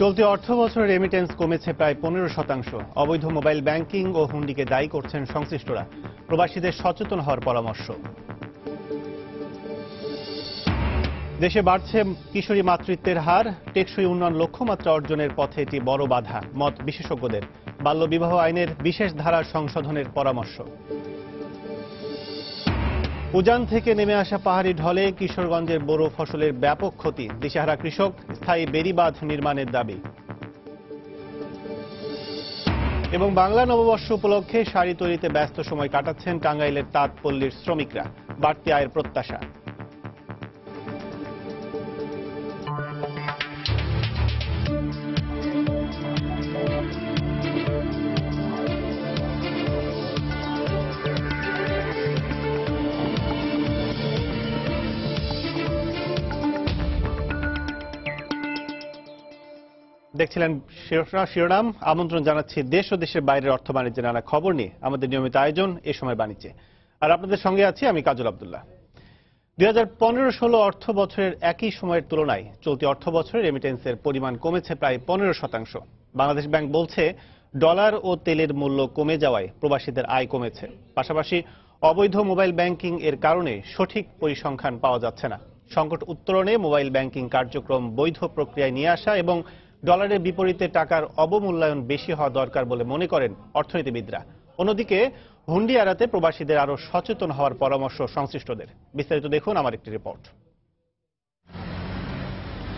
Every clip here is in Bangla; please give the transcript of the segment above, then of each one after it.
চলতি অর্থবছরে রেমিটেন্স কমেছে প্রায় 15%। অবৈধ মোবাইল ব্যাংকিং ও হুন্ডিকে দায়ী করছেন সংশ্লিষ্টরা। প্রবাসীদের সচেতন হওয়ার পরামর্শ। দেশে বাড়ছে কিশোরী মাতৃত্বের হার। টেকসই উন্নয়ন লক্ষ্যমাত্রা অর্জনের পথে এটি বড় বাধা, মত বিশেষজ্ঞদের। বাল্যবিবাহ আইনের বিশেষ ধারা সংশোধনের পরামর্শ। উজান থেকে নেমে আসা পাহাড়ি ঢলে কিশোরগঞ্জের বোরো ফসলের ব্যাপক ক্ষতি। দিশেহারা কৃষক, স্থায়ী বেড়িবাঁধ নির্মাণের দাবি। এবং বাংলা নববর্ষ উপলক্ষে শাড়ি তৈরিতে ব্যস্ত সময় কাটাচ্ছেন টাঙ্গাইলের তাঁতপল্লীর শ্রমিকরা। বাড়তি আয়ের প্রত্যাশা। দেখছিলেন শিরোনাম। আমন্ত্রণ জানাচ্ছি দেশ ও দেশের বাইরের অর্থ বাণিজ্যের নানা খবর নিয়ে আমাদের নিয়মিত আয়োজন এ সময় বাণিজ্যে। আর আপনাদের সঙ্গে আছি আমি কাজল আব্দুল্লাহ। 2015-16 অর্থ বছরের একই সময়ের তুলনায় চলতি অর্থ বছরে রেমিটেন্সের পরিমাণ কমেছে প্রায় 15%। বাংলাদেশ ব্যাংক বলছে, ডলার ও তেলের মূল্য কমে যাওয়ায় প্রবাসীদের আয় কমেছে। পাশাপাশি অবৈধ মোবাইল ব্যাংকিং এর কারণে সঠিক পরিসংখ্যান পাওয়া যাচ্ছে না। সংকট উত্তরণে মোবাইল ব্যাংকিং কার্যক্রম বৈধ প্রক্রিয়ায় নিয়ে আসা এবং ডলারের বিপরীতে টাকার অবমূল্যায়ন বেশি হওয়া দরকার বলে মনে করেন অর্থনীতিবিদরা। অন্যদিকে হুন্ডি এড়াতে প্রবাসীদের আরও সচেতন হওয়ার পরামর্শ সংশ্লিষ্টদের। বিস্তারিত দেখুন আমার একটি রিপোর্ট।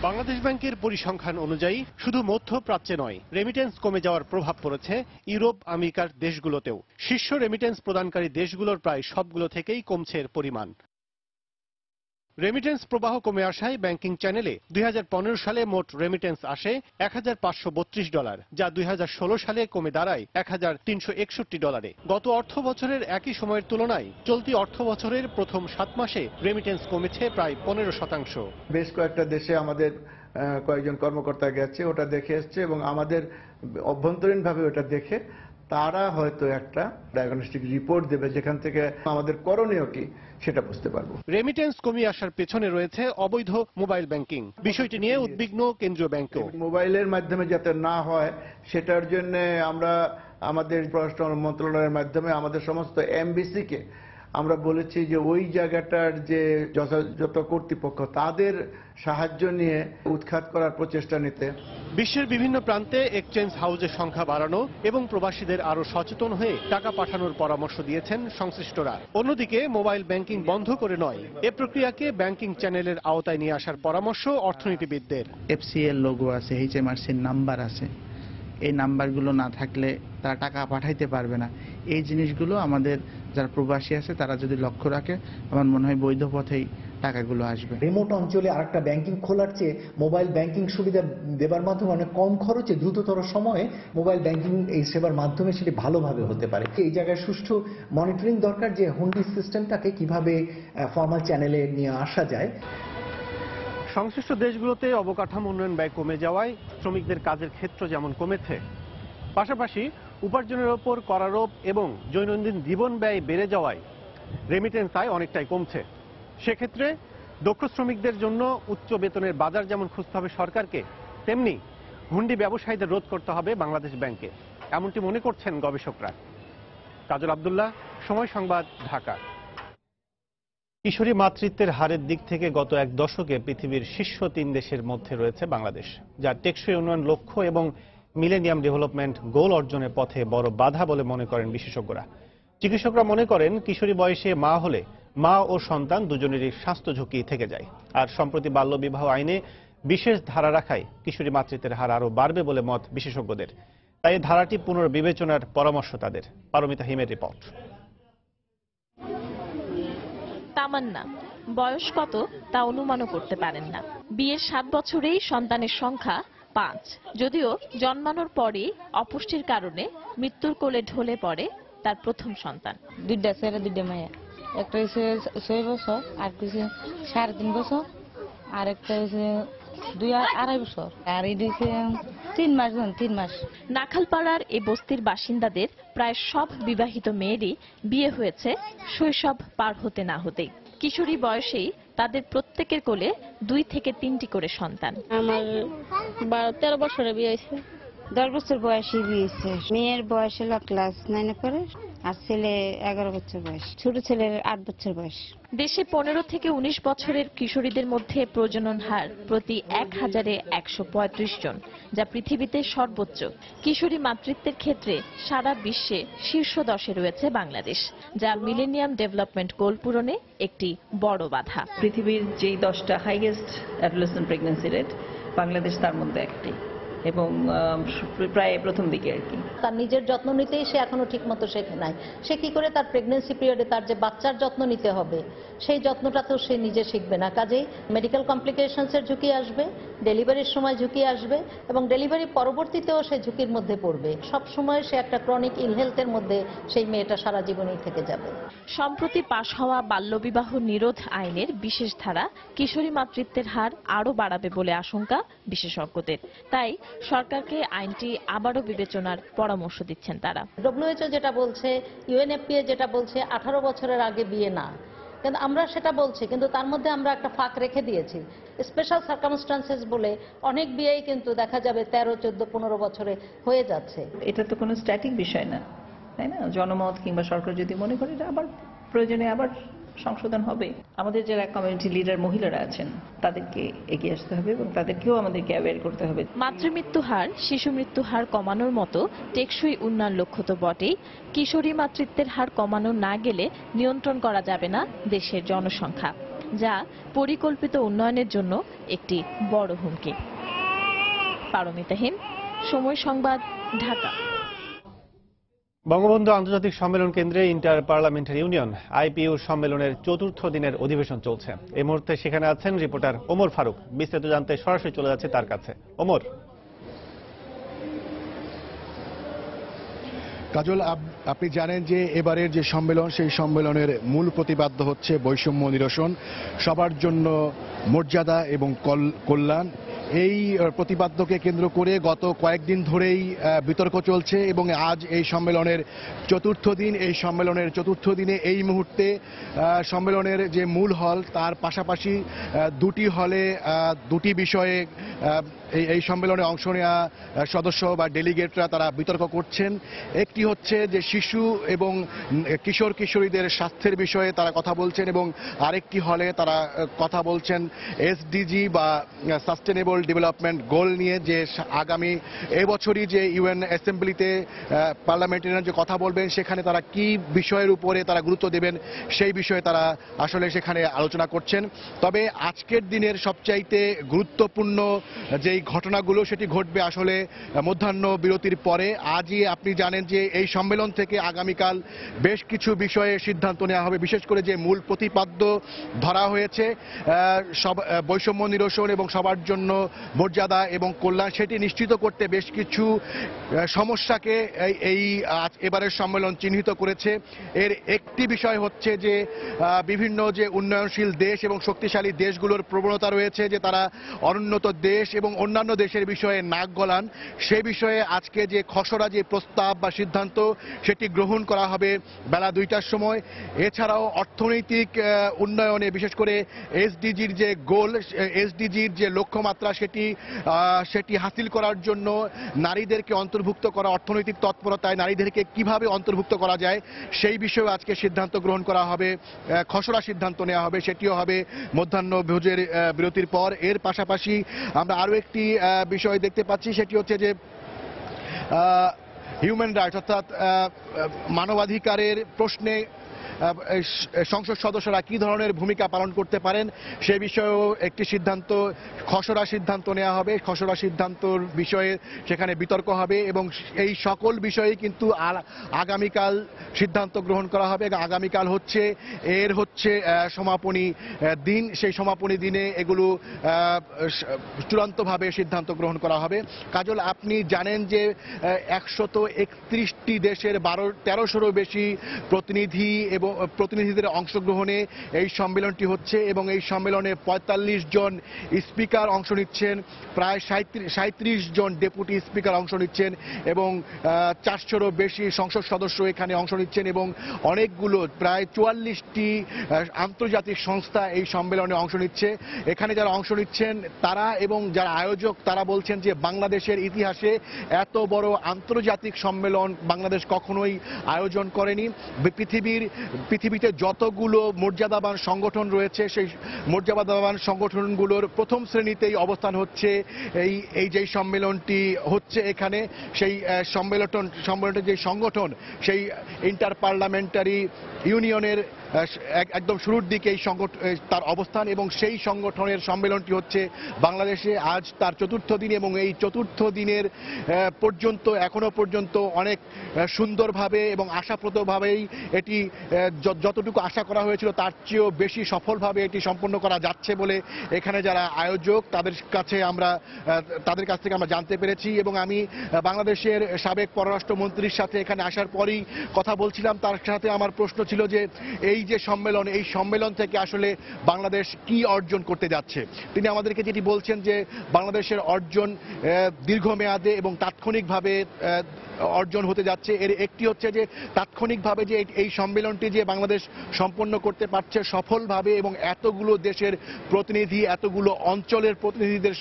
বাংলাদেশ ব্যাংকের পরিসংখ্যান অনুযায়ী শুধু মধ্যপ্রাচ্যে নয়, রেমিটেন্স কমে যাওয়ার প্রভাব পড়েছে ইউরোপ আমেরিকার দেশগুলোতেও। শীর্ষ রেমিটেন্স প্রদানকারী দেশগুলোর প্রায় সবগুলো থেকেই কমছে এর পরিমাণ। রেমিটেন্স প্রবাহ কমে আসায় ব্যাংকিং চ্যানেলে 2015 সালে মোট রেমিটেন্স আসে $1,532, যা 2016 সালে কমে দাঁড়ায় $1,361। গত অর্থ বছরের একই সময়ের তুলনায় চলতি অর্থ বছরের প্রথম 7 মাসে রেমিটেন্স কমেছে প্রায় 15%। বেশ কয়েকটা দেশে আমাদের কয়েকজন কর্মকর্তা গেছে, ওটা দেখে এসছে এবং আমাদের অভ্যন্তরীণভাবে ওটা দেখে তারা হয়তো একটা ডায়াগনস্টিক রিপোর্ট দেবে, যেখান থেকে আমাদের করণীয় কি সেটা বুঝতে পারবো। রেমিটেন্স কমিয়ে আসার পেছনে রয়েছে অবৈধ মোবাইল ব্যাংকিং। বিষয়টি নিয়ে উদ্বিগ্ন কেন্দ্রীয় ব্যাংকও। মোবাইলের মাধ্যমে যাতে না হয় সেটার জন্য আমরা আমাদের পররাষ্ট্র মন্ত্রণালয়ের মাধ্যমে আমাদের সমস্ত এমবিসিকে আমরা বলেছি যে ওই জায়গাটার যে যথাযথ কর্তৃপক্ষ তাদের সাহায্য নিয়ে উৎখাত করার প্রচেষ্টা নিতে। বিশ্বের বিভিন্ন প্রান্তে এক্সচেঞ্জ হাউসের সংখ্যা বাড়ানো এবং প্রবাসীদের আরো সচেতন হয়ে টাকা পাঠানোর পরামর্শ দিয়েছেন সংশ্লিষ্টরা। অন্যদিকে মোবাইল ব্যাংকিং বন্ধ করে নয়, এ প্রক্রিয়াকে ব্যাংকিং চ্যানেলের আওতায় নিয়ে আসার পরামর্শ অর্থনীতিবিদদের। এফসিএল লোগো আছে, এইচএমআরসির নাম্বার আছে, এই নাম্বারগুলো না থাকলে তারা টাকা পাঠাইতে পারবে না। এই জিনিসগুলো আমাদের যারা প্রবাসী আছে তারা যদি লক্ষ্য রাখে, আমার মনে হয় বৈধ পথেই টাকাগুলো আসবে। রিমোট অঞ্চলে আরেকটা ব্যাংকিং খোলার চেয়ে মোবাইল ব্যাংকিং সুবিধা দেবার মাধ্যমে অনেক কম খরচে দ্রুততর সময়ে মোবাইল ব্যাংকিং এই সেবার মাধ্যমে সেটি ভালোভাবে হতে পারে। এই জায়গায় সুষ্ঠু মনিটরিং দরকার যে হুন্ডি সিস্টেমটাকে কিভাবে ফর্মাল চ্যানেলে নিয়ে আসা যায়। সংশ্লিষ্ট দেশগুলোতে অবকাঠামো উন্নয়ন ব্যয় কমে যাওয়ায় শ্রমিকদের কাজের ক্ষেত্র যেমন কমেছে, পাশাপাশি উপার্জনের ওপর করারোপ এবং দৈনন্দিন জীবন ব্যয় বেড়ে যাওয়ায় রেমিটেন্স আয় অনেকটাই কমছে। সেক্ষেত্রে দক্ষ শ্রমিকদের জন্য উচ্চ বেতনের বাজার যেমন খুঁজতে হবে সরকারকে, তেমনি হুন্ডি ব্যবসায়ীদের রোধ করতে হবে বাংলাদেশ ব্যাংকে, এমনটি মনে করছেন গবেষকরা। কাজল আব্দুল্লাহ, সময় সংবাদ, ঢাকা। কিশোরী মাতৃত্বের হারের দিক থেকে গত এক দশকে পৃথিবীর শীর্ষ 3 দেশের মধ্যে রয়েছে বাংলাদেশ, যা টেকসই উন্নয়ন লক্ষ্য এবং মিলেনিয়াম ডেভেলপমেন্ট গোল অর্জনের পথে বড় বাধা বলে মনে করেন বিশেষজ্ঞরা। চিকিৎসকরা মনে করেন, কিশোরী বয়সে মা হলে মা ও সন্তান দুজনেরই স্বাস্থ্য ঝুঁকি থেকে যায়। আর সম্প্রতি বাল্যবিবাহ আইনে বিশেষ ধারা রাখায় কিশোরী মাতৃত্বের হার আরও বাড়বে বলে মত বিশেষজ্ঞদের। তাই এই ধারাটি পুনর্বিবেচনার পরামর্শ তাদের। পারমিতা হিমের রিপোর্ট। তামান্না বয়স কত তা অনুমানও করতে পারেন না। বিয়ের 7 বছরেই সন্তানের সংখ্যা 5। যদিও জন্মানোর পরই অপুষ্টির কারণে মৃত্যুর কোলে ঢলে পড়ে তার প্রথম সন্তান। 2টা ছেলে 2টা মেয়ে, একটা হচ্ছে 6 বছর, আর কিছু 3.5 বছর, আর একটা হচ্ছে 2-2.5 বছর, আর এই হচ্ছে 3 মাস। 3 মাস। নাখালপাড়ার এই বস্তির বাসিন্দাদের প্রায় সব বিবাহিত মেয়েরই বিয়ে হয়েছে শৈশব পার হতে না হতেই। কিশোরী বয়সেই তাদের প্রত্যেকের কোলে 2 থেকে 3টি করে সন্তান। আমার 12-13 বছরে বিয়ে হয়েছে। 10 বছর বয়সে বিয়ে হয়েছে। মেয়ের বয়স হলো ক্লাস 9-এ পড়ে, আর ছেলে 11 বছর বয়স। ছোট ছেলের 8 বছর বয়স। দেশে 15 থেকে 19 বছরের কিশোরীদের মধ্যে প্রজনন হার প্রতি 1000-এ 135 জন, যা পৃথিবীতে সর্বোচ্চ। কিশোরী মাতৃত্বের ক্ষেত্রে সারা বিশ্বে শীর্ষ 10-এ রয়েছে বাংলাদেশ, যা মিলেনিয়াম ডেভেলপমেন্ট গোল পূরণে একটি বড় বাধা। পৃথিবীর যেই 10টা highest adolescent pregnancy rate, Bangladesh তার মধ্যে একটি, এবং প্রায় প্রথম দিকে আর কি। তার নিজের যত্ন নিতেই সে এখনো ঠিকমতো শেখে নাই। সে কি করে তার প্রেগন্যান্সি পিরিয়ডে তার যে বাচ্চার যত্ন নিতে হবে সেই যত্নটা তো সে নিজে শিখবে না। কাজেই মেডিকেল কমপ্লিকেশনসের ঝুঁকি আসবে, ডেলিভারির সময় ঝুঁকি আসবে, এবং ডেলিভারি পরবর্তীতেও সে ঝুঁকির মধ্যে পড়বে। সব সময় সে একটা ক্রনিক ইলহেলথের মধ্যে সেই মেয়েটা সারা জীবনই থেকে যাবে। সম্প্রতি পাশ হওয়া বাল্যবিবাহ নিরোধ আইনের বিশেষ ধারা কিশোরী মাতৃত্বের হার আরও বাড়াবে বলে আশঙ্কা বিশেষজ্ঞদের। তাই সরকারকে আইনটি আবারও বিবেচনার পরামর্শ দিচ্ছেন তারা। WHO যেটা বলছে, UNFPA যেটা বলছে 18 বছরের আগে বিয়ে না, কিন্তু আমরা সেটা বলছি, কিন্তু তার মধ্যে আমরা একটা ফাঁক রেখে দিয়েছি। স্পেশাল সার্কামস্টান্সেস বলে অনেক বিয়েই কিন্তু দেখা যাবে 13, 14, 15 বছরে হয়ে যাচ্ছে। এটা তো কোনো স্ট্যাটিক বিষয় না, তাই না? জনমত কিংবা সরকার যদি মনে করে এটা আবার প্রয়োজনে আবার সংশোধন হবে। আমাদের যারা কমিউনিটি লিডার মহিলারা আছেন তাদেরকে এগিয়ে আসতে হবে এবং তাদেরকেও আমাদেরকে অ্যাওয়্যার করতে হবে। মাতৃমৃত্যু হার, শিশু মৃত্যু হার কমানোর মতো টেকসই উন্নয়ন লক্ষ্য তো বটেই, কিশোরী মাতৃত্বের হার কমানো না গেলে নিয়ন্ত্রণ করা যাবে না দেশের জনসংখ্যা, যা পরিকল্পিত উন্নয়নের জন্য একটি বড় হুমকি। পারমিতা হিন, সময় সংবাদ, ঢাকা। বঙ্গবন্ধু আন্তর্জাতিক সম্মেলন কেন্দ্রে ইন্টার পার্লামেন্টারি ইউনিয়ন IPU সম্মেলনের 4র্থ দিনের অধিবেশন চলছে। এই মুহূর্তে সেখানে আছেন রিপোর্টার ওমর ফারুক। বিস্তারিত জানতে সরাসরি চলে যাচ্ছে তার কাছে। ওমর। কাজল, আপনি জানেন যে এবারের যে সম্মেলন, সেই সম্মেলনের মূল প্রতিপাদ্য হচ্ছে বৈষম্য নিরসন, সবার জন্য মর্যাদা এবং কল্যাণ। এই প্রতিপাদ্যকে কেন্দ্র করে গত কয়েকদিন ধরেই বিতর্ক চলছে এবং আজ এই সম্মেলনের 4র্থ দিন। এই সম্মেলনের 4র্থ দিনে এই মুহূর্তে সম্মেলনের যে মূল হল, তার পাশাপাশি 2টি হলে 2টি বিষয়ে এই সম্মেলনে অংশ নেওয়া সদস্য বা ডেলিগেটরা তারা বিতর্ক করছেন। একটি হচ্ছে যে শিশু এবং কিশোর কিশোরীদের স্বাস্থ্যের বিষয়ে তারা কথা বলছেন, এবং আরেকটি হলে তারা কথা বলছেন SDG বা সাস্টেনেবল ডেভেলপমেন্ট গোল নিয়ে, যে আগামী এবছরই যে UN অ্যাসেম্বলিতে পার্লামেন্টারিয়ান যে কথা বলবেন সেখানে তারা কি বিষয়ের উপরে তারা গুরুত্ব দেবেন সেই বিষয়ে তারা আসলে সেখানে আলোচনা করছেন। তবে আজকের দিনের সবচাইতে গুরুত্বপূর্ণ যেই ঘটনাগুলো সেটি ঘটবে আসলে মধ্যাহ্ন বিরতির পরে। আজই আপনি জানেন যে এই সম্মেলন থেকে আগামীকাল বেশ কিছু বিষয়ে সিদ্ধান্ত নেওয়া হবে, বিশেষ করে যে মূল প্রতিপাদ্য ধরা হয়েছে বৈষম্য নিরসন এবং সবার জন্য মর্যাদা এবং কল্যাণ, সেটি নিশ্চিত করতে বেশ কিছু সমস্যাকে এই এবারের সম্মেলন চিহ্নিত করেছে। এর একটি বিষয় হচ্ছে যে বিভিন্ন যে উন্নয়নশীল দেশ এবং শক্তিশালী দেশগুলোর প্রবণতা রয়েছে যে তারা অনুন্নত দেশ এবং অন্যান্য দেশের বিষয়ে নাক গলান, সে বিষয়ে আজকে যে খসড়া যে প্রস্তাব বা সিদ্ধান্ত সেটি গ্রহণ করা হবে বেলা 2টার সময়। এছাড়াও অর্থনৈতিক উন্নয়নে বিশেষ করে SDGর যে গোল, SDGর যে লক্ষ্যমাত্রা সেটি হাসিল করার জন্য নারীদেরকে অন্তর্ভুক্ত করা, অর্থনৈতিক তৎপরতায় নারীদেরকে কিভাবে অন্তর্ভুক্ত করা যায় সেই বিষয়ে আজকে সিদ্ধান্ত গ্রহণ করা হবে, খসড়া সিদ্ধান্ত নেওয়া হবে, সেটিও হবে মধ্যাহ্ন ভোজের বিরতির পর। এর পাশাপাশি আমরা আরও একটি বিষয় দেখতে পাচ্ছি, সেটি হচ্ছে যে হিউম্যান রাইটস অর্থাৎ মানবাধিকারের প্রশ্নে সংসদ সদস্যরা কি ধরনের ভূমিকা পালন করতে পারেন সে বিষয়েও একটি সিদ্ধান্ত, খসড়া সিদ্ধান্ত নেওয়া হবে। খসড়া সিদ্ধান্তর বিষয়ে সেখানে বিতর্ক হবে এবং এই সকল বিষয়ে কিন্তু আগামীকাল সিদ্ধান্ত গ্রহণ করা হবে। আগামীকাল হচ্ছে সমাপনী দিন, সেই সমাপনী দিনে এগুলো চূড়ান্তভাবে সিদ্ধান্ত গ্রহণ করা হবে। কাজল, আপনি জানেন যে 131টি দেশের 1300-এরও বেশি প্রতিনিধি এবং প্রতিনিধিদের অংশগ্রহণে এই সম্মেলনটি হচ্ছে এবং এই সম্মেলনে ৪৫ জন স্পিকার অংশ নিচ্ছেন, প্রায় ৩৭ জন ডেপুটি স্পিকার অংশ নিচ্ছেন এবং ৪০০রও বেশি সংসদ সদস্য এখানে অংশ নিচ্ছেন এবং অনেকগুলো প্রায় ৪৪টি আন্তর্জাতিক সংস্থা এই সম্মেলনে অংশ নিচ্ছে। এখানে যারা অংশ নিচ্ছেন তারা এবং যারা আয়োজক তারা বলছেন যে বাংলাদেশের ইতিহাসে এত বড় আন্তর্জাতিক সম্মেলন বাংলাদেশ কখনোই আয়োজন করেনি। পৃথিবীতে যতগুলো মর্যাদাবান সংগঠন রয়েছে সেই মর্যাদাবান সংগঠনগুলোর প্রথম শ্রেণীতেই অবস্থান হচ্ছে এই যে সম্মেলনটি হচ্ছে এখানে। সেই সম্মেলনের যে সংগঠন সেই ইন্টার পার্লামেন্টারি ইউনিয়নের একদম শুরুর দিকে এই তার অবস্থান এবং সেই সংগঠনের সম্মেলনটি হচ্ছে বাংলাদেশে আজ তার ৪র্থ দিন এবং এই ৪র্থ দিনের এখনো পর্যন্ত অনেক সুন্দরভাবে এবং আশাপ্রদভাবেই এটি যতটুকু আশা করা হয়েছিল তার চেয়েও বেশি সফলভাবে এটি সম্পন্ন করা যাচ্ছে বলে এখানে যারা আয়োজক তাদের কাছ থেকে আমরা জানতে পেরেছি। এবং আমি বাংলাদেশের সাবেক পররাষ্ট্রমন্ত্রীর সাথে এখানে আসার পরই কথা বলছিলাম, তার সাথে আমার প্রশ্ন ছিল যে এই যে সম্মেলন এই সম্মেলন থেকে আসলে বাংলাদেশ কি অর্জন করতে যাচ্ছে। তিনি আমাদেরকে যেটি বলছেন যে বাংলাদেশের অর্জন দীর্ঘমেয়াদে এবং তাৎক্ষণিকভাবে অর্জন হতে যাচ্ছে। এর একটি হচ্ছে যে তাৎক্ষণিকভাবে যে এই সম্মেলনটি যে বাংলাদেশ সম্পন্ন করতে পারছে সফলভাবে এবং এতগুলো দেশের প্রতিনিধি এতগুলো অঞ্চলের প্রতিনিধিদের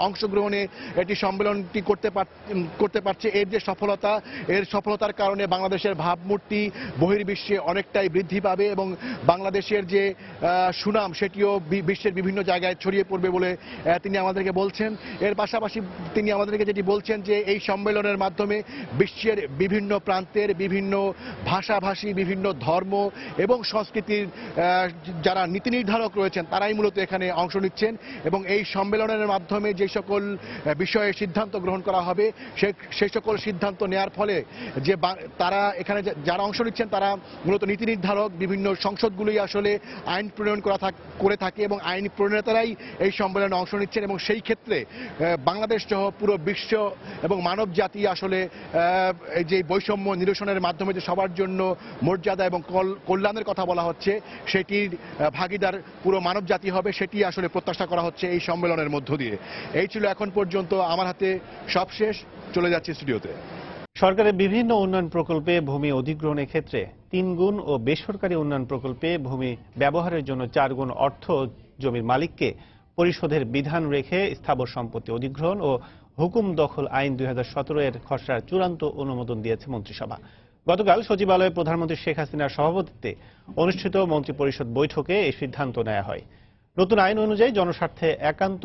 অংশগ্রহণে এটি সম্মেলনটি করতে পারছে। এর সফলতার কারণে বাংলাদেশের ভাবমূর্তি বহির্বিশ্বে অনেকটাই বৃদ্ধি পাবে এবং বাংলাদেশের যে সুনাম সেটিও বিশ্বের বিভিন্ন জায়গায় ছড়িয়ে পড়বে বলে তিনি আমাদেরকে বলছেন। এর পাশাপাশি তিনি আমাদেরকে যেটি বলছেন যে এই সম্মেলনের মাধ্যমে বিশ্বের বিভিন্ন প্রান্তের বিভিন্ন ভাষাভাষী বিভিন্ন ধর্ম এবং সংস্কৃতির যারা নীতি নির্ধারক রয়েছেন তারাই মূলত এখানে অংশ নিচ্ছেন এবং এই সম্মেলনের মাধ্যমে যে সকল বিষয়ে সিদ্ধান্ত গ্রহণ করা হবে সেই সকল সিদ্ধান্ত নেওয়ার ফলে যে তারা এখানে যারা অংশ নিচ্ছেন তারা মূলত নীতি নির্ধারক বিভিন্ন সংসদগুলোই আসলে আইন প্রণয়ন করে থাকে এবং আইন প্রণেতারাই এই সম্মেলনে অংশ নিচ্ছেন এবং সেই ক্ষেত্রে বাংলাদেশ সহ পুরো বিশ্ব এবং মানব জাতি আসলে এই যে বৈষম্য নিরসনের মাধ্যমে যে সবার জন্য মর্যাদা এবং কল্যাণের কথা বলা হচ্ছে সেটির ভাগিদার পুরো মানব জাতি হবে সেটি আসলে প্রত্যাশা করা হচ্ছে এই সম্মেলনের মধ্য দিয়ে। এই ছিল এখন পর্যন্ত আমার হাতে সব শেষ, চলে যাচ্ছি স্টুডিওতে। সরকারের বিভিন্ন উন্নয়ন প্রকল্পে ভূমি অধিগ্রহণের ক্ষেত্রে ৩ গুণ ও বেসরকারি উন্নয়ন প্রকল্পে ভূমি ব্যবহারের জন্য ৪ গুণ অর্থ জমির মালিককে পরিশোধের বিধান রেখে স্থাবর সম্পত্তি অধিগ্রহণ ও হুকুম দখল আইন ২০১৭ এর খসড়ার চূড়ান্ত অনুমোদন দিয়েছে মন্ত্রিসভা। গতকাল সচিবালয়ে প্রধানমন্ত্রী শেখ হাসিনার সভাপতিত্বে অনুষ্ঠিত মন্ত্রিপরিষদ বৈঠকে এই সিদ্ধান্ত নেওয়া হয়। নতুন আইন অনুযায়ী জনস্বার্থে একান্ত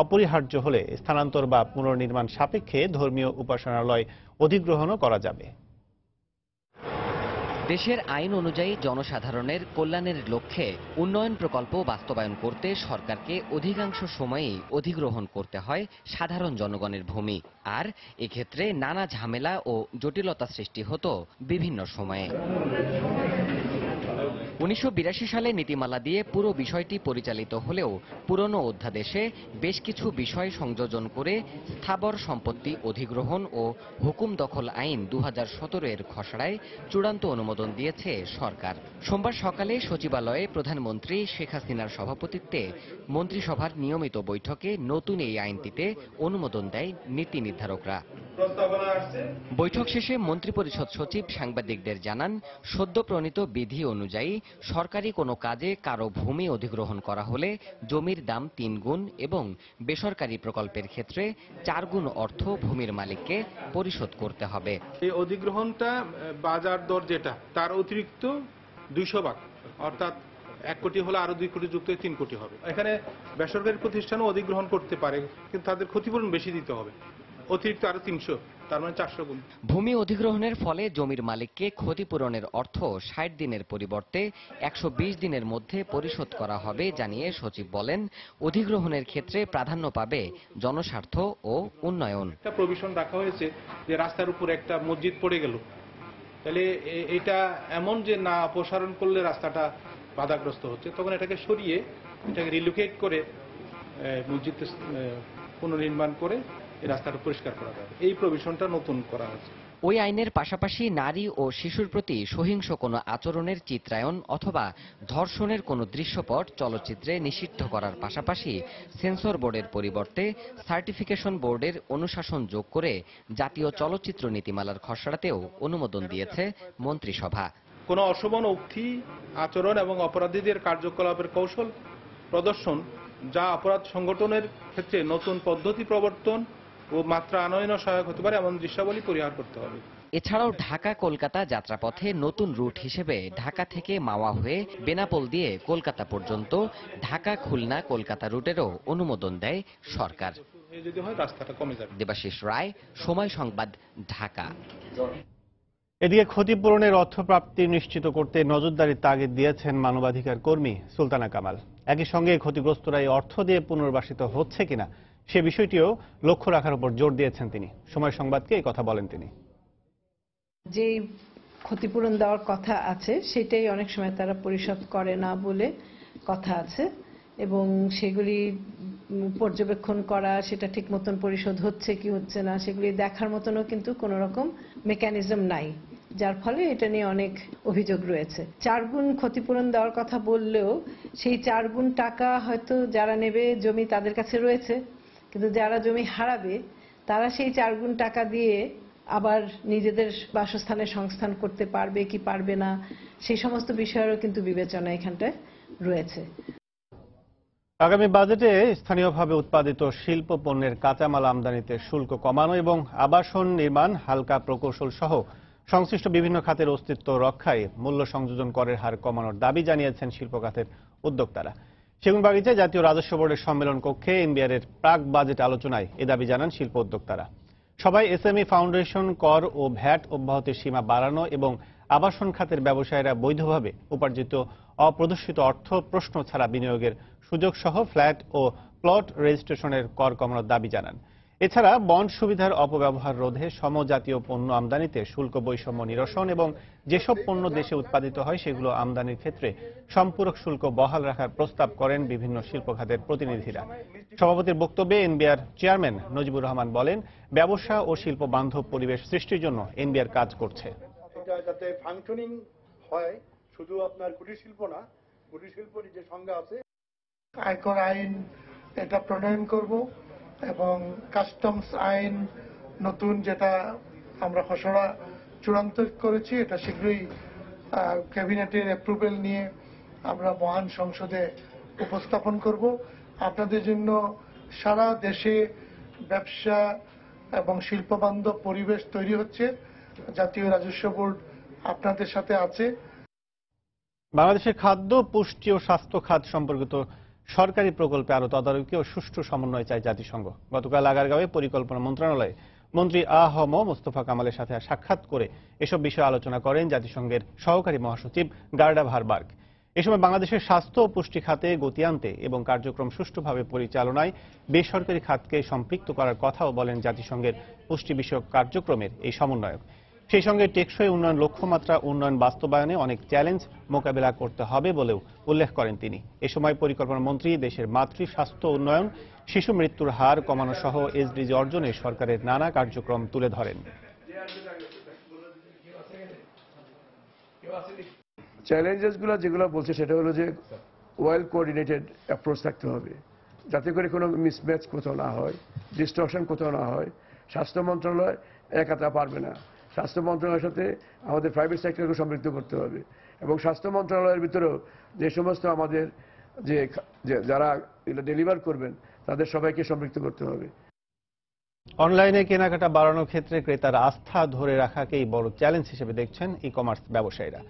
অপরিহার্য হলে স্থানান্তর বা পুনর্নির্মাণ সাপেক্ষে ধর্মীয় উপাসনালয় অধিগ্রহণও করা যাবে। দেশের আইন অনুযায়ী জনসাধারণের কল্যাণের লক্ষ্যে উন্নয়ন প্রকল্প বাস্তবায়ন করতে সরকারকে অধিকাংশ সময়ই অধিগ্রহণ করতে হয় সাধারণ জনগণের ভূমি, আর এক্ষেত্রে নানা ঝামেলা ও জটিলতা সৃষ্টি হতো বিভিন্ন সময়ে। ১৯৮২ সালে নীতিমালা দিয়ে পুরো বিষয়টি পরিচালিত হলেও পুরনো অধ্যাদেশে বেশ কিছু বিষয় সংযোজন করে স্থাবর সম্পত্তি অধিগ্রহণ ও হুকুম দখল আইন ২০১৭ এর খসড়ায় চূড়ান্ত অনুমোদন দিয়েছে সরকার। সোমবার সকালে সচিবালয়ে প্রধানমন্ত্রী শেখ হাসিনার সভাপতিত্বে মন্ত্রিসভার নিয়মিত বৈঠকে নতুন এই আইনটিতে অনুমোদন দেয় নীতি নির্ধারকরা। বৈঠক শেষে মন্ত্রিপরিষদ সচিব সাংবাদিকদের জানান, সদ্য প্রণীত বিধি অনুযায়ী সরকারি কোনো কাজে কারো ভূমি অধিগ্রহণ করা হলে জমির দাম ৩ গুণ এবং বেসরকারি প্রকল্পের ক্ষেত্রে ৪ গুণ অর্থ ভূমির মালিককে পরিশোধ করতে হবে। এই অধিগ্রহণটা বাজার দর যেটা তার অতিরিক্ত ২০০ ভাগ, অর্থাৎ ১ কোটি হলে আরো ২ কোটি যুক্ত ৩ কোটি হবে। এখানে বেসরকারি প্রতিষ্ঠানও অধিগ্রহণ করতে পারে, কিন্তু তাদের ক্ষতিপূরণ বেশি দিতে হবে, অতিরিক্ত আরো ৩০০, তার মানে ৪০০ গুণ। ভূমি অধিগ্রহণের ফলে জমির মালিককে ক্ষতিপূরণের অর্থ ৬০ দিনের পরিবর্তে ১২০ দিনের মধ্যে পরিশোধ করা হবে জানিয়ে সচিব বলেন, অধিগ্রহণের ক্ষেত্রে প্রাধান্য পাবে জনস্বার্থ ও উন্নয়ন। একটা প্রভিশন রাখা হয়েছে যে রাস্তার উপর একটা মসজিদ পড়ে গেল, তাহলে এটা এমন যে না অপসারণ করলে রাস্তাটা বাধাগ্রস্ত হচ্ছে, তখন এটাকে সরিয়ে এটাকে রিলোকেট করে মসজিদ পুনর্নির্মাণ করে এই রাস্তাটা পরিষ্কার করা যাবে। এই প্রভিশনটা নতুন করা হয়েছে। ওই আইনের পাশাপাশি নারী ও শিশুর প্রতি সহিংস কোনো আচরণের চিত্রায়ন অথবা ধর্ষণের কোনো দৃশ্যপট চলচ্চিত্রে নিষিদ্ধ করার পাশাপাশি সেন্সর বোর্ডের পরিবর্তে সার্টিফিকেশন বোর্ডের অনুশাসন যোগ করে জাতীয় চলচ্চিত্র নীতিমালার খসড়াতেও অনুমোদন দিয়েছে মন্ত্রিসভা। কোনো অশোভন উক্তি, আচরণ এবং অপরাধীদের কার্যকলাপের কৌশল প্রদর্শন যা অপরাধ সংগঠনের ক্ষেত্রে নতুন পদ্ধতি প্রবর্তন ও মাত্রা আনয়নে সহায়ক হতে পারে এমন দৃশ্যাবলী পরিহার করতে হবে। এছাড়াও ঢাকা কলকাতা যাত্রাপথে নতুন রুট হিসেবে ঢাকা থেকে মাওয়া হয়ে বেনাপোল দিয়ে কলকাতা পর্যন্ত ঢাকা খুলনা কলকাতা রুটেরও অনুমোদন দেয় সরকার। যদি হয় রাস্তাটা কমে যাবে। দেবাশিস রায়, সময় সংবাদ, ঢাকা। এদিকে ক্ষতিপূরণের অর্থপ্রাপ্তি নিশ্চিত করতে নজরদারির তাগিদ দিয়েছেন মানবাধিকার কর্মী সুলতানা কামাল। একই সঙ্গে ক্ষতিগ্রস্তরা এই অর্থ দিয়ে পুনর্বাসিত হচ্ছে কিনা সে বিষয়টিও লক্ষ্য রাখার উপর জোর দিয়েছেন তিনি। সময় সংবাদকে এই কথা বলেন তিনি। যে ক্ষতিপূরণ দেওয়ার কথা আছে সেটাই অনেক সময় তারা পরিশোধ করে না বলে কথা আছে, এবং সেগুলি পর্যবেক্ষণ করা, সেটা ঠিক মতন পরিশোধ হচ্ছে কি হচ্ছে না সেগুলি দেখার মতনও কিন্তু কোনো রকম মেকানিজম নাই, যার ফলে এটা নিয়ে অনেক অভিযোগ রয়েছে। 4 গুণ ক্ষতিপূরণ দেওয়ার কথা বললেও সেই 4 গুণ টাকা হয়তো যারা নেবে জমি তাদের কাছে রয়েছে, কিন্তু যারা জমি হারাবে তারা সেই 4 গুণ টাকা দিয়ে আবার নিজেদের বাসস্থানের সংস্থান করতে পারবে কি পারবে না সেই সমস্ত বিষয়েরও কিন্তু বিবেচনা এখানটায় রয়েছে। আগামী বাজেটে স্থানীয়ভাবে উৎপাদিত শিল্প পণ্যের কাঁচামাল আমদানিতে শুল্ক কমানো এবং আবাসন নির্মাণ, হালকা প্রকৌশল সহ সংশ্লিষ্ট বিভিন্ন খাতের অস্তিত্ব রক্ষায় মূল্য সংযোজন করের হার কমানোর দাবি জানিয়েছেন শিল্প খাতের উদ্যোক্তারা। সেগুনবাগিচায় জাতীয় রাজস্ব বোর্ডের সম্মেলন কক্ষে এনবিআর-এর প্রাক বাজেট আলোচনায় এ দাবি জানান শিল্প উদ্যোক্তারা। সবাই এসএমই ফাউন্ডেশন, কর ও ভ্যাট অব্যাহতির সীমা বাড়ানো এবং আবাসন খাতের ব্যবসায়ীরা বৈধভাবে উপার্জিত অপ্রদর্শিত অর্থ প্রশ্ন ছাড়া বিনিয়োগের সুযোগ সহ ফ্ল্যাট ও প্লট রেজিস্ট্রেশনের কর কমানোর দাবি জানান। এছাড়া বন্ড সুবিধার অপব্যবহার রোধে সমজাতীয় পণ্য আমদানিতে শুল্ক বৈষম্য নিরসন এবং যেসব পণ্য দেশে উৎপাদিত হয় সেগুলো আমদানির ক্ষেত্রে সম্পূরক শুল্ক বহাল রাখার প্রস্তাব করেন বিভিন্ন শিল্প খাতের প্রতিনিধিরা। সভাপতির বক্তব্যে এনবিআর চেয়ারম্যান নজিবুর রহমান বলেন, ব্যবসা ও শিল্প বান্ধব পরিবেশ সৃষ্টির জন্য এনবিআর কাজ করছে। এটা যাতে ফাংশনিং হয়, শুধু আপনার কুটির শিল্প না, কুটির শিল্পের যে সংজ্ঞা আছে, আয়কর আইন এটা প্রণয়ন করব এবং কাস্টমস আইন নতুন যেটা আমরা খসড়া চূড়ান্ত করেছি এটা শীঘ্রই ক্যাবিনেটের অ্যাপ্রুভেল নিয়ে আমরা মহান সংসদে উপস্থাপন করব। আপনাদের জন্য সারা দেশে ব্যবসা এবং শিল্পবান্ধব পরিবেশ তৈরি হচ্ছে। জাতীয় রাজস্ব বোর্ড আপনাদের সাথে আছে। বাংলাদেশের খাদ্য, পুষ্টি ও স্বাস্থ্য খাত সম্পর্কিত সরকারি প্রকল্পে আরো তদারকি ও সুষ্ঠু সমন্বয় চায় জাতিসংঘ। গতকাল আগারগাঁওয়ে পরিকল্পনা মন্ত্রণালয়ে মন্ত্রী আ.হ.ম মোস্তফা কামালের সাথে সাক্ষাৎ করে এসব বিষয়ে আলোচনা করেন জাতিসংঘের সহকারী মহাসচিব গার্ডা ভারবার্গ। এ সময় বাংলাদেশের স্বাস্থ্য ও পুষ্টি খাতে গতি আনতে এবং কার্যক্রম সুষ্ঠুভাবে পরিচালনায় বেসরকারি খাতকে সম্পৃক্ত করার কথাও বলেন জাতিসংঘের পুষ্টি বিষয়ক কার্যক্রমের এই সমন্বয়ক। সেই সঙ্গে টেকসই উন্নয়ন লক্ষ্যমাত্রা উন্নয়ন বাস্তবায়নে অনেক চ্যালেঞ্জ মোকাবেলা করতে হবে বলেও উল্লেখ করেন তিনি। এ সময় পরিকল্পনা মন্ত্রী দেশের মাতৃ স্বাস্থ্য উন্নয়ন, শিশু মৃত্যুর হার কমানো সহ এসডিজি অর্জনে সরকারের নানা কার্যক্রম তুলে ধরেন। চ্যালেঞ্জেসগুলো যেগুলো বলছে সেটা হলো যে ওয়েল কোঅর্ডিনেটেড অ্যাপ্রোচ থাকতে হবে, যাতে করে কোনো মিসম্যাচ কোথাও না হয়, ডিস্টরশন কোথাও না হয়। স্বাস্থ্য মন্ত্রণালয় একা পারবে না, স্বাস্থ্য মন্ত্রণালয়ের সাথে আমাদের প্রাইভেট সেক্টরকে সম্পৃক্ত করতে হবে এবং স্বাস্থ্য মন্ত্রণালয়ের ভিতরেও যে সমস্ত আমাদের যে যারা এটা ডেলিভার করবেন তাদের সবাইকে সম্পৃক্ত করতে হবে। অনলাইনে কেনাকাটা বাড়ানোর ক্ষেত্রে ক্রেতার আস্থা ধরে রাখাকেই বড় চ্যালেঞ্জ হিসেবে দেখছেন ই কমার্স ব্যবসায়ীরা।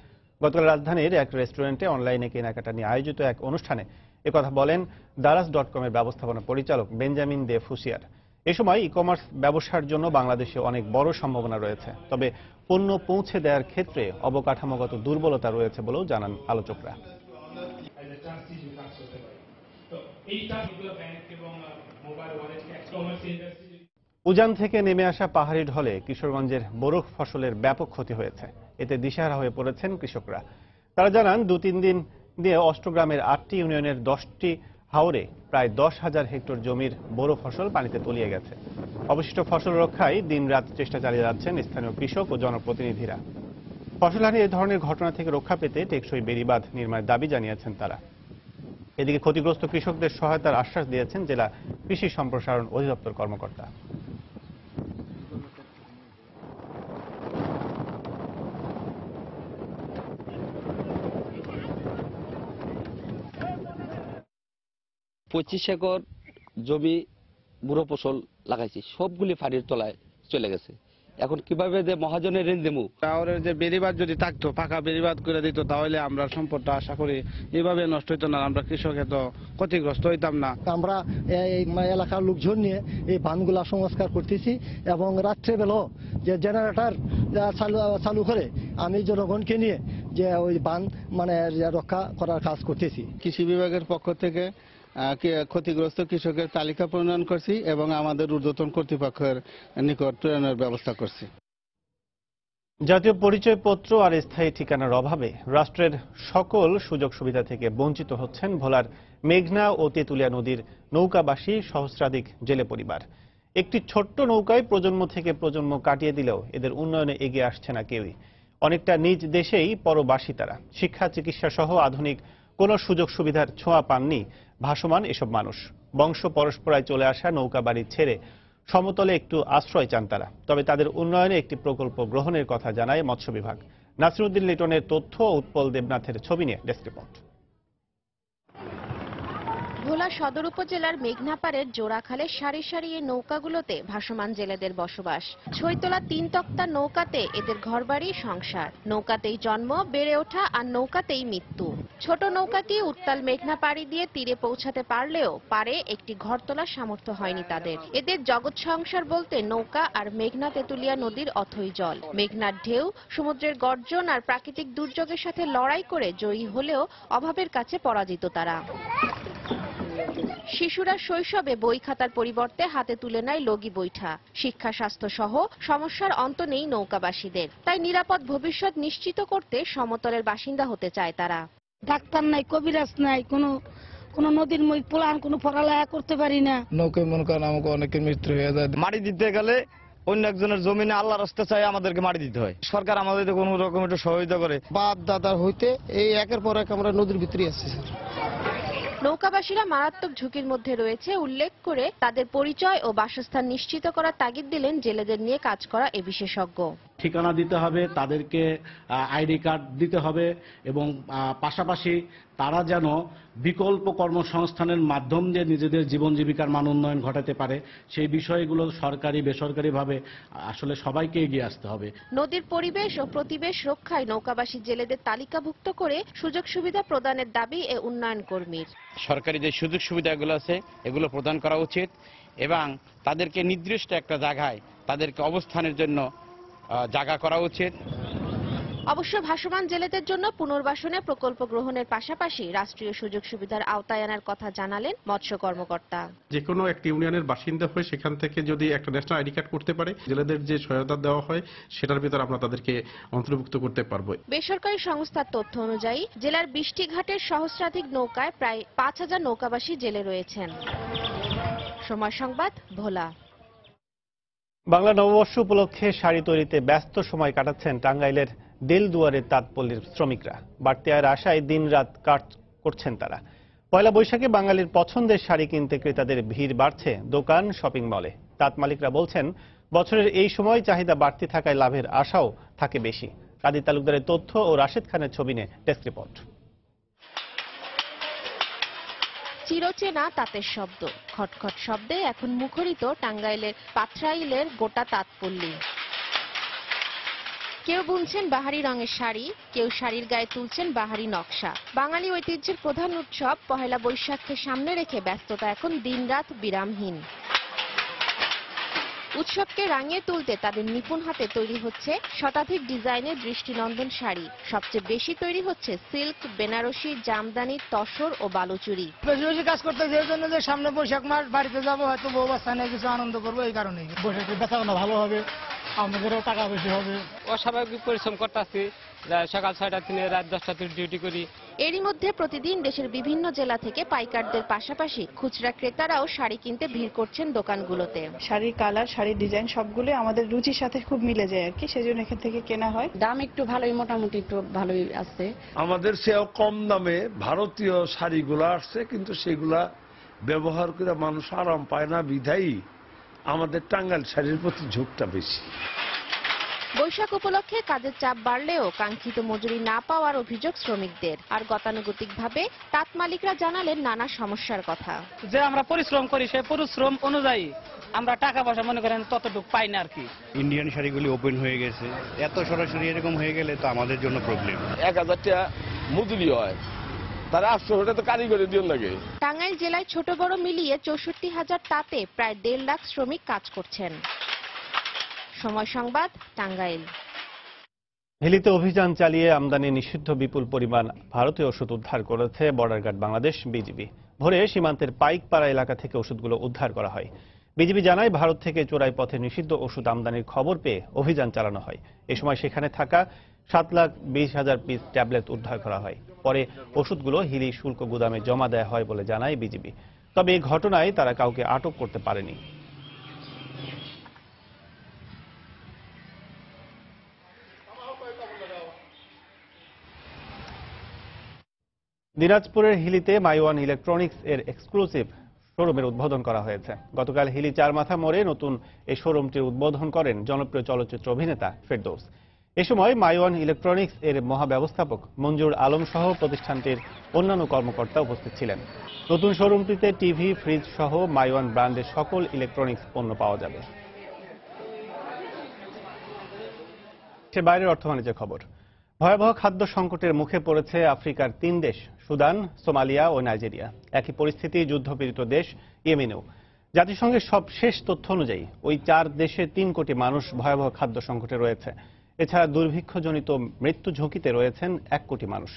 গতকাল রাজধানীর এক রেস্টুরেন্টে অনলাইনে কেনাকাটা নিয়ে আয়োজিত এক অনুষ্ঠানে একথা বলেন দারাজ.com-এর ব্যবস্থাপনা পরিচালক বেঞ্জামিন দে ফুসিয়ার। এ সময় ই কমার্স ব্যবসার জন্য বাংলাদেশে অনেক বড় সম্ভাবনা রয়েছে, তবে পণ্য পৌঁছে দেওয়ার ক্ষেত্রে অবকাঠামোগত দুর্বলতা রয়েছে বলেও জানান আলোচকরা। উজান থেকে নেমে আসা পাহাড়ি ঢলে কিশোরগঞ্জের বোরো ফসলের ব্যাপক ক্ষতি হয়েছে। এতে দিশেহারা হয়ে পড়েছেন কৃষকরা। তারা জানান 2-3 দিন দিয়ে অষ্টগ্রামের 8টি ইউনিয়নের 10টি হাওরে প্রায় 10,000 হেক্টর জমির বোরো ফসল পানিতে তলিয়ে গেছে। অবশিষ্ট ফসল রক্ষায় দিনরাত চেষ্টা চালিয়ে যাচ্ছেন স্থানীয় কৃষক ও জনপ্রতিনিধিরা। ফসলহানির এই ধরনের ঘটনা থেকে রক্ষা পেতে টেকসই বেড়িবাঁধ নির্মাণের দাবি জানিয়েছেন তারা। এদিকে ক্ষতিগ্রস্ত কৃষকদের সহায়তার আশ্বাস দিয়েছেন জেলা কৃষি সম্প্রসারণ অধিদপ্তর কর্মকর্তা। পঁচিশ একর জমি বুড়ো ফসল লাগাইছি, সবগুলি পানির তলায় চলে গেছে। এখন কিভাবে যে মহাজনের ঋণ দেবো? শহরের যে বেড়িবাঁধ যদি থাকতো, পাকা বেড়িবাঁধ করে দিত, তাহলে আমরা সম্পদটা আশা করি এইভাবে নষ্ট হইতো না, আমরা কৃষক এত ক্ষতিগ্রস্ত হইতাম না। আমরা এই এলাকার লোকজন নিয়ে এই বাঁধগুলা সংস্কার করতেছি এবং রাত্রেবেলাও যে জেনারেটর চালু করে আমি জনগণকে নিয়ে যে ওই বাঁধ রক্ষা করার কাজ করতেছি। কৃষি বিভাগের পক্ষ থেকে ক্ষতিগ্রস্ত কৃষকের তালিকা প্রণয়ন করছি এবং আমাদের ঊর্ধ্বতন কর্তৃপক্ষের নিকট প্রেরণের ব্যবস্থা করছি। জাতীয় পরিচয়পত্র আর স্থায়ী ঠিকানার অভাবে রাষ্ট্রের সকল সুযোগ সুবিধা থেকে বঞ্চিত হচ্ছেন ভোলার মেঘনা ও তেঁতুলিয়া নদীর নৌকাবাসী সহস্রাধিক জেলে পরিবার। একটি ছোট্ট নৌকায় প্রজন্ম থেকে প্রজন্ম কাটিয়ে দিলেও এদের উন্নয়নে এগিয়ে আসছে না কেউই। অনেকটা নিজ দেশেই পরবাসী তারা। শিক্ষা, চিকিৎসা সহ আধুনিক কোনো সুযোগ সুবিধার ছোঁয়া পাননি ভাসমান এসব মানুষ। বংশ পরস্পরায় চলে আসা নৌকা বাড়ি ছেড়ে সমতলে একটু আশ্রয় চান তারা। তবে তাদের উন্নয়নে একটি প্রকল্প গ্রহণের কথা জানায় মৎস্য বিভাগ। নাসিরউদ্দিন লিটনের তথ্য, উৎপল দেবনাথের ছবি নিয়ে ডেস্ক রিপোর্ট। ভোলা সদর উপজেলার মেঘনাপাড়ের জোড়াখালে সারি সারি এই নৌকাগুলোতে ভাসমান জেলেদের বসবাস। ছইতলা 3 তক্তা নৌকাতে এদের ঘরবাড়ি, সংসার। নৌকাতেই জন্ম, বেড়ে ওঠা আর নৌকাতেই মৃত্যু। ছোট নৌকাটি উত্তাল মেঘনা পাড়ি দিয়ে তীরে পৌঁছাতে পারলেও পারে একটি ঘর তোলার সামর্থ্য হয়নি তাদের। এদের জগৎ সংসার বলতে নৌকা আর মেঘনা তেঁতুলিয়া নদীর অথই জল। মেঘনার ঢেউ, সমুদ্রের গর্জন আর প্রাকৃতিক দুর্যোগের সাথে লড়াই করে জয়ী হলেও অভাবের কাছে পরাজিত তারা। শিশুরা শৈশবে বই খাতার পরিবর্তে হাতে তুলে নেয় লগি বৈঠা। শিক্ষা, স্বাস্থ্য সহ সমস্যার অন্ত নেই নৌকাবাসীদের। তাই নিরাপদ ভবিষ্যৎ নিশ্চিত করতে সমতলের বাসিন্দা হতে চায় তারা। ডাক্তার নাই, কবিরাজ নাই, কোনো নদীর মই পোলান কোনো পড়ালেখা করতে পারি না। নৌকায় মনে করেন আমাকে অনেকের মৃত্যু হয়ে যায়। মাটি দিতে গেলে অন্য একজনের জমিনে আল্লাহর রাস্তা চাই আমাদেরকে মাটি দিতে হয়। সরকার আমাদের কোনো রকম একটু সহযোগিতা করে। বাপ দাদার হইতে এই একের পর এক আমরা নদীর ভিতরে আছি স্যার। নৌকাবাসীরা মারাত্মক ঝুঁকির মধ্যে রয়েছে উল্লেখ করে তাদের পরিচয় ও বাসস্থান নিশ্চিত করার তাগিদ দিলেন জেলেদের নিয়ে কাজ করা এ বিশেষজ্ঞ। ঠিকানা দিতে হবে, তাদেরকে আইডি কার্ড দিতে হবে এবং পাশাপাশি তারা যেন বিকল্প কর্মসংস্থানের মাধ্যম দিয়ে নিজেদের জীবন জীবিকার মান উন্নয়ন ঘটাতে পারে, সেই বিষয়গুলো সরকারি বেসরকারিভাবে আসলে সবাইকে এগিয়ে আসতে হবে। নদীর পরিবেশ ও প্রতিবেশ রক্ষায় নৌকাবাসী জেলেদের তালিকাভুক্ত করে সুযোগ সুবিধা প্রদানের দাবি এ উন্নয়ন কর্মীর। সরকারি যে সুযোগ সুবিধাগুলো আছে এগুলো প্রদান করা উচিত এবং তাদেরকে নির্দিষ্ট একটা জায়গায় তাদেরকে অবস্থানের জন্য জায়গা করা উচিত। অবশ্য ভাসমান জেলেদের জন্য পুনর্বাসনে প্রকল্প গ্রহণের পাশাপাশি রাষ্ট্রীয় সুযোগ সুবিধার আওতায় আনার কথা জানালেন মৎস্য কর্মকর্তা। যে কোনো একটা ইউনিয়নের বাসিন্দা হয়ে সেখান থেকে যদি একটা ন্যাশনাল আইডি কার্ড করতে পারে, জেলেদের যে সহায়তা দেওয়া হয় সেটার ভিতর আমরা তাদেরকে অন্তর্ভুক্ত করতে পারবো। বেসরকারি সংস্থার তথ্য অনুযায়ী জেলার 20টি ঘাটের সহস্রাধিক নৌকায় প্রায় 5000 নৌকাবাসী জেলে রয়েছেন। সময় সংবাদ, ভোলা। বাংলা নববর্ষ উপলক্ষে শাড়ি তৈরিতে ব্যস্ত সময় কাটাচ্ছেন টাঙ্গাইলের দেলদুয়ারের তাঁতপল্লীর শ্রমিকরা। বাড়তি আয়ের আশায় দিনরাত কাজ করছেন তারা। পয়লা বৈশাখে বাঙালির পছন্দের শাড়ি কিনতে ক্রেতাদের ভিড় বাড়ছে দোকান, শপিং মলে। তাঁত মালিকরা বলছেন বছরের এই সময় চাহিদা বাড়তি থাকায় লাভের আশাও থাকে বেশি। কাদির তালুকদারের তথ্য ও রাশেদ খানের ছবি নিয়ে ডেস্ক রিপোর্ট। চিরচেনা তাঁতের শব্দ, খটখট শব্দে এখন মুখরিত টাঙ্গাইলের পাথরাইলের গোটা তাঁতপল্লী। কেউ বুনছেন বাহারি রঙের শাড়ি, কেউ শাড়ির গায়ে তুলছেন বাহারি নকশা। বাঙালি ঐতিহ্যের প্রধান উৎসব পহেলা বৈশাখকে সামনে রেখে ব্যস্ততা এখন দিনরাত বিরামহীন। উৎসবকে রাঙিয়ে তুলতে তাদের নিপুণ হাতে তৈরি হচ্ছে শতাধিক ডিজাইনের দৃষ্টিনন্দন শাড়ি। সবচেয়ে বেশি তৈরি হচ্ছে সিল্ক, বেনারসি, জামদানি, তসর ও বালুচুরি। বেশি বেশি কাজ করতে যে জন্য যে সামনে বৈশাখ মাস বাড়িতে যাবো, হয়তো বউ বাচ্চা নিয়ে কিছু আনন্দ করবো, এই কারণে বৈশাখের বেচাকেনা ভালো হবে, আমাদেরও টাকা বেশি হবে। অস্বাভাবিক পরিশ্রম করতেছি, সকাল 6টা থেকে রাত 10টা ডিউটি করি। এরই মধ্যে প্রতিদিন দেশের বিভিন্ন জেলা থেকে পাইকারদের পাশাপাশি খুচরা ক্রেতারাও শাড়ি কিনতে ভিড় করছেন দোকানগুলোতে। শাড়ির কালার, শাড়ির ডিজাইন সবগুলো আমাদের রুচির সাথে খুব মিলে যায় আর কি, সেজন্য এখান থেকে কেনা হয়। দাম একটু ভালোই, মোটামুটি একটু ভালোই আছে। আমাদের চেয়েও কম দামে ভারতীয় শাড়িগুলা আসছে, কিন্তু সেগুলা ব্যবহার করে মানুষ আরাম পায় না বিধায়ী আমাদের টাঙ্গাইল শাড়ির প্রতি ঝোঁকটা বেশি। বৈশাখ উপলক্ষে কাজের চাপ বাড়লেও কাঙ্ক্ষিত মজুরি না পাওয়ার অভিযোগ শ্রমিকদের। আর গতানুগতিকভাবে তাঁত মালিকরা জানালেন নানা সমস্যার কথা। যে আমরা পরিশ্রম করি সেই পরিশ্রম অনুযায়ী আমরা টাকা পয়সা মনে করেন ততটুকু পাই না আর কি। ইন্ডিয়ান শাড়িগুলি ওপেন হয়ে গেছে, এত সরাসরি এরকম হয়ে গেলে তো আমাদের জন্য প্রবলেম। 1000 টাকা মজুরি হয়, তার 800 টাকা তো কারিগরি দিন লাগে। টাঙ্গাইল জেলায় ছোট বড় মিলিয়ে 64,000 তাঁতে প্রায় 1.5 লাখ শ্রমিক কাজ করছেন। সময় সংবাদ, টাঙ্গাইল। হিলিতে অভিযান চালিয়ে আমদানি নিষিদ্ধ বিপুল পরিমাণ ভারতীয় ওষুধ উদ্ধার করেছে বর্ডার গার্ড বাংলাদেশ বিজিবি। ভোরে সীমান্তের পাইকপাড়া এলাকা থেকে ওষুধগুলো উদ্ধার করা হয়। বিজিবি জানায়, ভারত থেকে চোরাই পথে নিষিদ্ধ ওষুধ আমদানির খবর পেয়ে অভিযান চালানো হয়। এ সময় সেখানে থাকা 7,20,000 পিস ট্যাবলেট উদ্ধার করা হয়। পরে ওষুধগুলো হিলি শুল্ক গুদামে জমা দেওয়া হয় বলে জানায় বিজিবি। তবে এই ঘটনায় তারা কাউকে আটক করতে পারেনি। দিনাজপুরের হিলিতে মাইওয়ান ইলেকট্রনিক্স এর এক্সক্লুসিভ শোরুমের উদ্বোধন করা হয়েছে। গতকাল হিলি চারমাথা মোড়ে নতুন এই শোরুমটির উদ্বোধন করেন জনপ্রিয় চলচ্চিত্র অভিনেতা ফেরদৌস। এ সময় মাইওয়ান ইলেকট্রনিক্স এর মহাব্যবস্থাপক মঞ্জুর আলম সহ প্রতিষ্ঠানটির অন্যান্য কর্মকর্তা উপস্থিত ছিলেন। নতুন শোরুমটিতে টিভি, ফ্রিজ সহ মাইওয়ান ব্র্যান্ডের সকল ইলেকট্রনিক্স পণ্য পাওয়া যাবে। বাইরের অর্থ বাণিজ্যের খবর। ভয়াবহ খাদ্য সংকটের মুখে পড়েছে আফ্রিকার 3 দেশ, সুদান, সোমালিয়া ও নাইজেরিয়া। একই পরিস্থিতি যুদ্ধপীড়িত দেশ ইয়েমেনেও। জাতিসংঘের সবশেষ তথ্য অনুযায়ী ওই 4 দেশে 3 কোটি মানুষ ভয়াবহ খাদ্য সংকটে রয়েছে। এছাড়া দুর্ভিক্ষজনিত মৃত্যু ঝুঁকিতে রয়েছেন 1 কোটি মানুষ।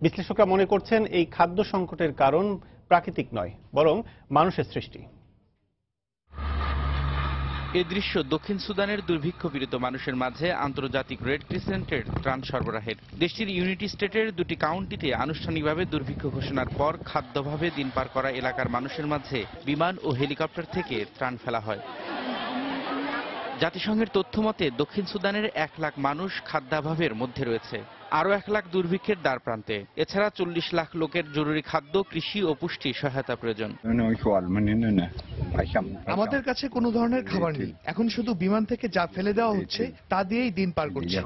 বিশ্লেষকরা মনে করছেন, এই খাদ্য সংকটের কারণ প্রাকৃতিক নয়, বরং মানুষের সৃষ্টি। এই দৃশ্য দক্ষিণ সুদানের দুর্ভিক্ষ পীড়িত মানুষের মাঝে আন্তর্জাতিক রেড ক্রিসেন্টের ত্রাণ সরবরাহের। দেশটির ইউনিটি স্টেটের 2টি কাউন্টিতে আনুষ্ঠানিকভাবে দুর্ভিক্ষ ঘোষণার পর খাদ্যাভাবে দিন পার করা এলাকার মানুষের মাঝে বিমান ও হেলিকপ্টার থেকে ত্রাণ ফেলা হয়। জাতিসংঘের তথ্য মতে দক্ষিণ সুদানের 1 লাখ মানুষ খাদ্যাভাবের মধ্যে রয়েছে, আরও 1 লাখ দুর্ভিক্ষের দ্বার প্রান্তে। এছাড়া 40 লাখ লোকের জরুরি খাদ্য, কৃষি ও পুষ্টি সহায়তা প্রয়োজন। আমাদের কাছে কোনো ধরনের খাবার নেই, এখন শুধু বিমান থেকে যা ফেলে দেওয়া হচ্ছে তা দিয়েই দিন পার করছি।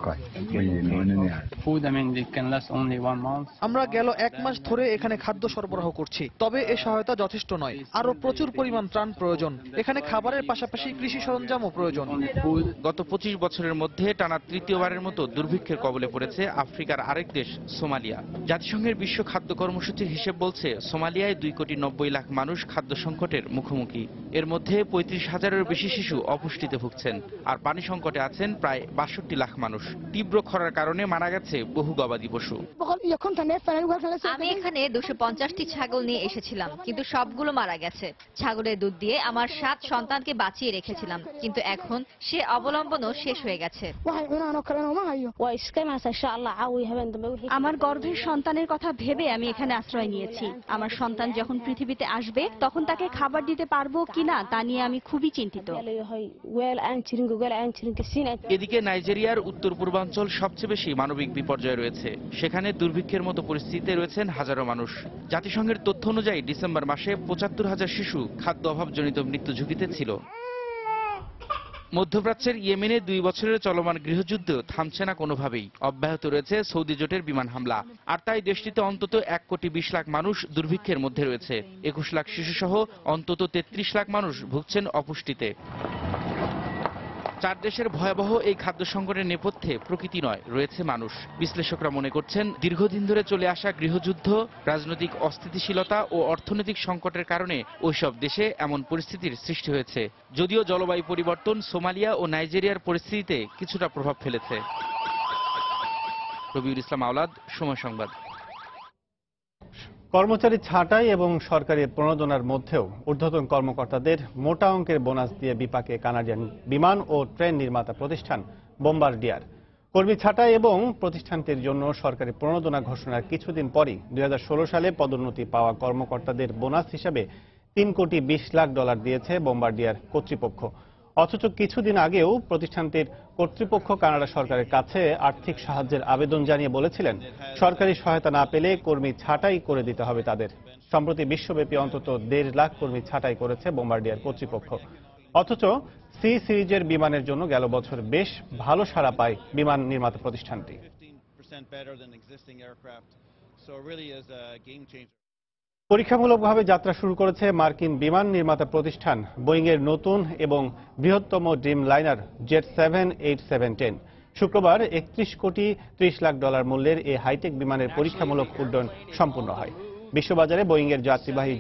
আমরা গেল 1 মাস ধরে এখানে খাদ্য সরবরাহ করছি, তবে এ সহায়তা যথেষ্ট নয়, আরো প্রচুর পরিমাণ ত্রাণ প্রয়োজন। এখানে খাবারের পাশাপাশি কৃষি সরঞ্জামও প্রয়োজন। গত 25 বছরের মধ্যে টানা তৃতীয়বারের মতো দুর্ভিক্ষের কবলে পড়েছে আফ্রিকার আরেক দেশ সোমালিয়া। জাতিসংঘের বিশ্ব খাদ্য কর্মসূচির হিসেব বলছে, সোমালিয়ায় 2,90,00,000 মানুষ খাদ্য সংকটের মুখোমুখি। এর মধ্যে 35,000-এর বেশি শিশু অপুষ্টিতে ভুগছেন, আর পানি সংকটে আছেন প্রায় 62 লাখ মানুষ। তীব্র খরার কারণে মারা গেছে বহু গবাদি পশু। আমি এখানে 250টি ছাগল নিয়ে এসেছিলাম, কিন্তু সবগুলো মারা গেছে। ছাগলের দুধ দিয়ে আমার 7 সন্তানকে বাঁচিয়ে রেখেছিলাম, কিন্তু এখন সে অবলম্বনও শেষ হয়ে গেছে। আমার গর্ভের সন্তানের কথা ভেবে আমি এখানে আশ্রয় নিয়েছি। আমার সন্তান যখন পৃথিবীতে আসবে তখন তাকে খাবার দিতে পারবো কিনা তা নিয়ে আমি খুবই চিন্তিত। এদিকে নাইজেরিয়ার উত্তর পূর্বাঞ্চল সবচেয়ে বেশি মানবিক বিপর্যয় রয়েছে। সেখানে দুর্ভিক্ষের মতো পরিস্থিতিতে রয়েছেন হাজারো মানুষ। জাতিসংঘের তথ্য অনুযায়ী ডিসেম্বর মাসে 75,000 শিশু খাদ্য অভাবজনিত মৃত্যু ঝুঁকিতে ছিল। মধ্যপ্রাচ্যের ইয়েমেনে 2 বছরের চলমান গৃহযুদ্ধ থামছে না কোনোভাবেই। অব্যাহত রয়েছে সৌদি জোটের বিমান হামলা, আর তাই দেশটিতে অন্তত 1,20,00,000 মানুষ দুর্ভিক্ষের মধ্যে রয়েছে। 21 লাখ শিশুসহ অন্তত 33 লাখ মানুষ ভুগছেন অপুষ্টিতে। 4 দেশের ভয়াবহ এই খাদ্য সংকটের নেপথ্যে প্রকৃতি নয়, রয়েছে মানুষ। বিশ্লেষকরা মনে করছেন, দীর্ঘদিন ধরে চলে আসা গৃহযুদ্ধ, রাজনৈতিক অস্থিতিশীলতা ও অর্থনৈতিক সংকটের কারণে ওইসব দেশে এমন পরিস্থিতির সৃষ্টি হয়েছে। যদিও জলবায়ু পরিবর্তন সোমালিয়া ও নাইজেরিয়ার পরিস্থিতিতে কিছুটা প্রভাব ফেলেছে। রবিউল ইসলাম আওলাদ, সময় সংবাদ। কর্মচারী ছাঁটাই এবং সরকারি প্রণোদনার মধ্যেও ঊর্ধ্বতন কর্মকর্তাদের মোটা অঙ্কের বোনাস দিয়ে বিপাকে কানাডিয়ান বিমান ও ট্রেন নির্মাতা প্রতিষ্ঠান বোম্বারডিয়ার। কর্মী ছাঁটাই এবং প্রতিষ্ঠানটির জন্য সরকারি প্রণোদনা ঘোষণার কিছুদিন পরই 2016 সালে পদোন্নতি পাওয়া কর্মকর্তাদের বোনাস হিসাবে $3,20,00,000 দিয়েছে বোম্বার্ডিয়ার কর্তৃপক্ষ। অথচ কিছুদিন আগেও প্রতিষ্ঠানটির কর্তৃপক্ষ কানাডা সরকারের কাছে আর্থিক সাহায্যের আবেদন জানিয়ে বলেছিলেন সরকারি সহায়তা না পেলে কর্মী ছাঁটাই করে দিতে হবে তাদের। সম্প্রতি বিশ্বব্যাপী অন্তত 1.5 লাখ কর্মী ছাঁটাই করেছে বোম্বার্ডিয়ার কর্তৃপক্ষ। অথচ সি সিরিজের বিমানের জন্য গেল বছর বেশ ভালো সাড়া পায় বিমান নির্মাতা প্রতিষ্ঠানটি। পরীক্ষামূলকভাবে যাত্রা শুরু করেছে মার্কিন বিমান নির্মাতা প্রতিষ্ঠান বোয়িং এর নতুন এবং বৃহত্তম ড্রিম লাইনার জেট 787-10। শুক্রবার $31,30,00,000 মূল্যের এই হাইটেক বিমানের পরীক্ষামূলক উড্ডয়ন সম্পূর্ণ হয়। বিশ্ববাজারে বোয়িং এর যাত্রীবাহী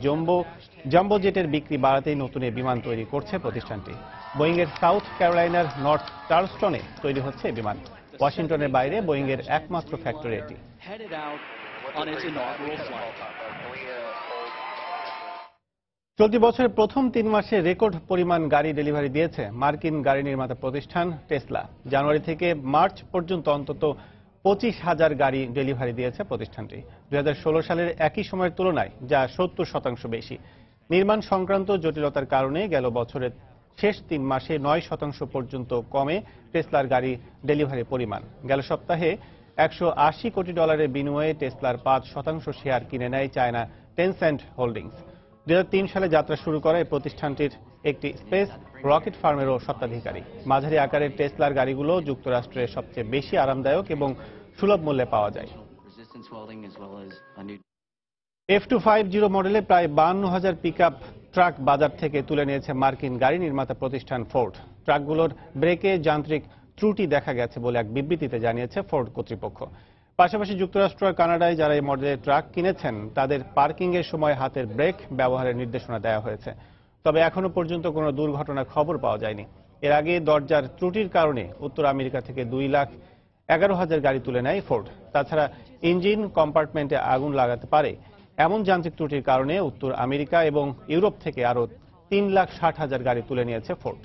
জাম্বো জেটের বিক্রি বাড়াতেই নতুন এই বিমান তৈরি করছে প্রতিষ্ঠানটি। বোয়িং এর সাউথ ক্যারোলাইনার নর্থ চার্লসটনে তৈরি হচ্ছে এই বিমান। ওয়াশিংটনের বাইরে বোয়িং এর একমাত্র ফ্যাক্টরি এটি। চলতি বছরের প্রথম 3 মাসে রেকর্ড পরিমাণ গাড়ি ডেলিভারি দিয়েছে মার্কিন গাড়ি নির্মাতা প্রতিষ্ঠান টেসলা। জানুয়ারি থেকে মার্চ পর্যন্ত অন্তত 25,000 গাড়ি ডেলিভারি দিয়েছে প্রতিষ্ঠানটি। 2016 সালের একই সময়ের তুলনায় যা 70% বেশি। নির্মাণ সংক্রান্ত জটিলতার কারণে গেল বছরের শেষ 3 মাসে 9% পর্যন্ত কমে টেসলার গাড়ি ডেলিভারি পরিমাণ। গেল সপ্তাহে $180 কোটি বিনিময়ে টেসলার 5% শেয়ার কিনে নেয় চায়না টেনসেন্ট হোল্ডিংস। 2003 সালে যাত্রা শুরু করা এই প্রতিষ্ঠানটির একটি স্পেস রকেট ফার্মেরও স্বত্বাধিকারী। মাঝারি আকারের টেসলার গাড়িগুলো যুক্তরাষ্ট্রের সবচেয়ে বেশি আরামদায়ক এবং সুলভ মূল্যে পাওয়া যায়। F250 মডেলে প্রায় 52,000 পিকআপ ট্রাক বাজার থেকে তুলে নিয়েছে মার্কিন গাড়ি নির্মাতা প্রতিষ্ঠান ফোর্ড। ট্রাকগুলোর ব্রেকে যান্ত্রিক ত্রুটি দেখা গেছে বলে এক বিবৃতিতে জানিয়েছে ফোর্ড কর্তৃপক্ষ। পাশাপাশি যুক্তরাষ্ট্র আর কানাডায় যারা এই মডেলের ট্রাক কিনেছেন তাদের পার্কিং এর সময় হাতের ব্রেক ব্যবহারের নির্দেশনা দেওয়া হয়েছে। তবে এখনো পর্যন্ত কোনো দুর্ঘটনার খবর পাওয়া যায়নি। এর আগে দরজার ত্রুটির কারণে উত্তর আমেরিকা থেকে 2,11,000 গাড়ি তুলে নেয় ফোর্ড। তাছাড়া ইঞ্জিন কম্পার্টমেন্টে আগুন লাগাতে পারে এমন যান্ত্রিক ত্রুটির কারণে উত্তর আমেরিকা এবং ইউরোপ থেকে আরও 3,60,000 গাড়ি তুলে নিয়েছে Ford.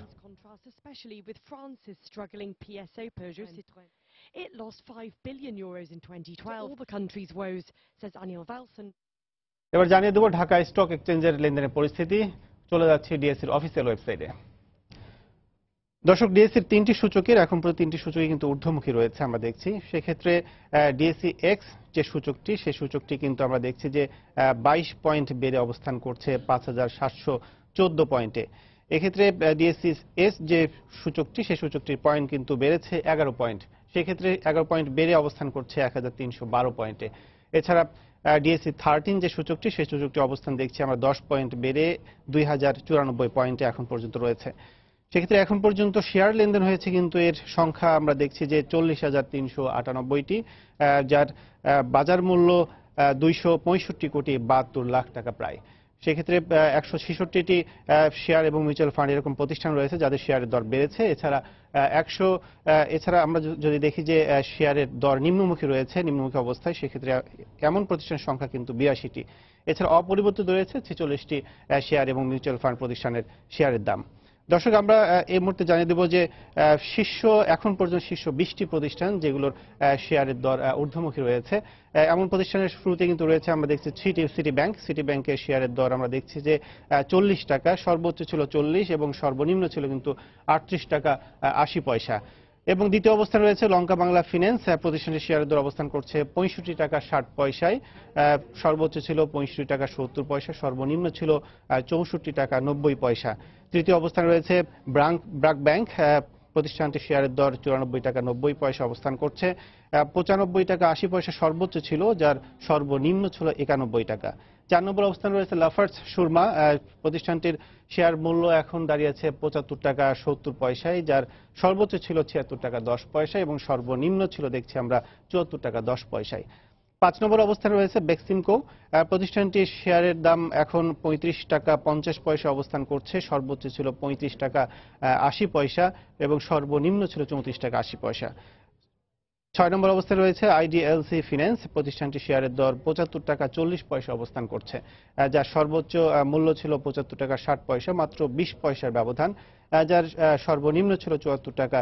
It lost €5 billion in 2012. All the country's woes, says Anil Valson. এবার জানিয়ে দেব ঢাকা স্টক এক্সচেঞ্জের লেনদেনের পরিস্থিতি। চলে যাচ্ছে ডিএসসির অফিসিয়াল ওয়েবসাইটে। দর্শক, ডিএসসির 3টি সূচকের এখন পর্যন্ত 3টি সূচকই কিন্তু ঊর্ধ্বমুখী রয়েছে আমরা দেখছি। সেক্ষেত্রে ডিএসসি এক্স যে সূচকটি সেই সূচকটি কিন্তু আমরা দেখছি যে 22 পয়েন্ট বেড়ে অবস্থান করছে 5,714 পয়েন্টে। এক্ষেত্রে ডিএসসি এস যে সূচকটি সেই সূচকটির পয়েন্ট কিন্তু বেড়েছে 11 পয়েন্ট। সেক্ষেত্রে 11 পয়েন্ট বেড়ে অবস্থান করছে 1,312 পয়েন্টে। এছাড়া ডিএসসি 13 যে সূচকটি সেই সূচকটি অবস্থান দেখছি আমরা 10 পয়েন্ট বেড়ে 2,094 পয়েন্টে এখন পর্যন্ত রয়েছে। সেক্ষেত্রে এখন পর্যন্ত শেয়ার লেনদেন হয়েছে কিন্তু এর সংখ্যা আমরা দেখছি যে 40,398টি, যার বাজার মূল্য 265 কোটি 72 লাখ টাকা প্রায়। সেক্ষেত্রে 166টি শেয়ার এবং মিউচুয়াল ফান্ড এরকম প্রতিষ্ঠান রয়েছে যাদের শেয়ারের দর বেড়েছে। এছাড়া আমরা যদি দেখি যে শেয়ারের দর নিম্নমুখী রয়েছে, নিম্নমুখী অবস্থায়, সেক্ষেত্রে এমন প্রতিষ্ঠানের সংখ্যা কিন্তু 82টি। এছাড়া অপরিবর্তিত রয়েছে 46টি শেয়ার এবং মিউচুয়াল ফান্ড প্রতিষ্ঠানের শেয়ারের দাম। দর্শক, আমরা এই মুহূর্তে জানিয়ে দেব যে এখন পর্যন্ত শীর্ষ 20টি প্রতিষ্ঠান যেগুলোর শেয়ারের দর ঊর্ধ্বমুখী রয়েছে। এমন প্রতিষ্ঠানের শুরুতে কিন্তু রয়েছে আমরা দেখছি সিটি ব্যাংকের শেয়ারের দর আমরা দেখছি যে 40 টাকা, সর্বোচ্চ ছিল 40 এবং সর্বনিম্ন ছিল কিন্তু 38 টাকা 80 পয়সা। এবং দ্বিতীয় অবস্থানে রয়েছে লঙ্কা বাংলা ফিন্যান্স, প্রতিষ্ঠানের শেয়ারের দর অবস্থান করছে 65 টাকা 60 পয়সায়, সর্বোচ্চ ছিল 65 টাকা 70 পয়সা, সর্বনিম্ন ছিল 64 টাকা 90 পয়সা। তৃতীয় অবস্থানে রয়েছে ব্রাক ব্যাংক, প্রতিষ্ঠানটির শেয়ারের দর 94 টাকা 90 পয়সা অবস্থান করছে, 95 টাকা 80 পয়সা সর্বোচ্চ ছিল, যার সর্বনিম্ন ছিল 91 টাকা। 4 নম্বর অবস্থানে রয়েছে লাফার্জ সুরমা, প্রতিষ্ঠানটির শেয়ার মূল্য এখন দাঁড়িয়েছে 75 টাকা 70 পয়সায়, যার সর্বোচ্চ ছিল 76 টাকা 10 পয়সা এবং সর্বনিম্ন ছিল দেখছি আমরা 74 টাকা 10 পয়সায়। 5 নম্বর অবস্থানে রয়েছে বেক্সিমকো, প্রতিষ্ঠানটির শেয়ারের দাম এখন 35 টাকা 50 পয়সা অবস্থান করছে, সর্বোচ্চ ছিল 35 টাকা 80 পয়সা এবং সর্বনিম্ন ছিল 34 টাকা 80 পয়সা। 6 নম্বর অবস্থায় রয়েছে আইডিএলসি ফিন্যান্স। প্রতিষ্ঠানটি শেয়ারের দর 75 টাকা 40 পয়সা অবস্থান করছে, যার সর্বোচ্চ মূল্য ছিল 75 টাকা 60 পয়সা, মাত্র 20 পয়সার ব্যবধান, যার সর্বনিম্ন ছিল 74 টাকা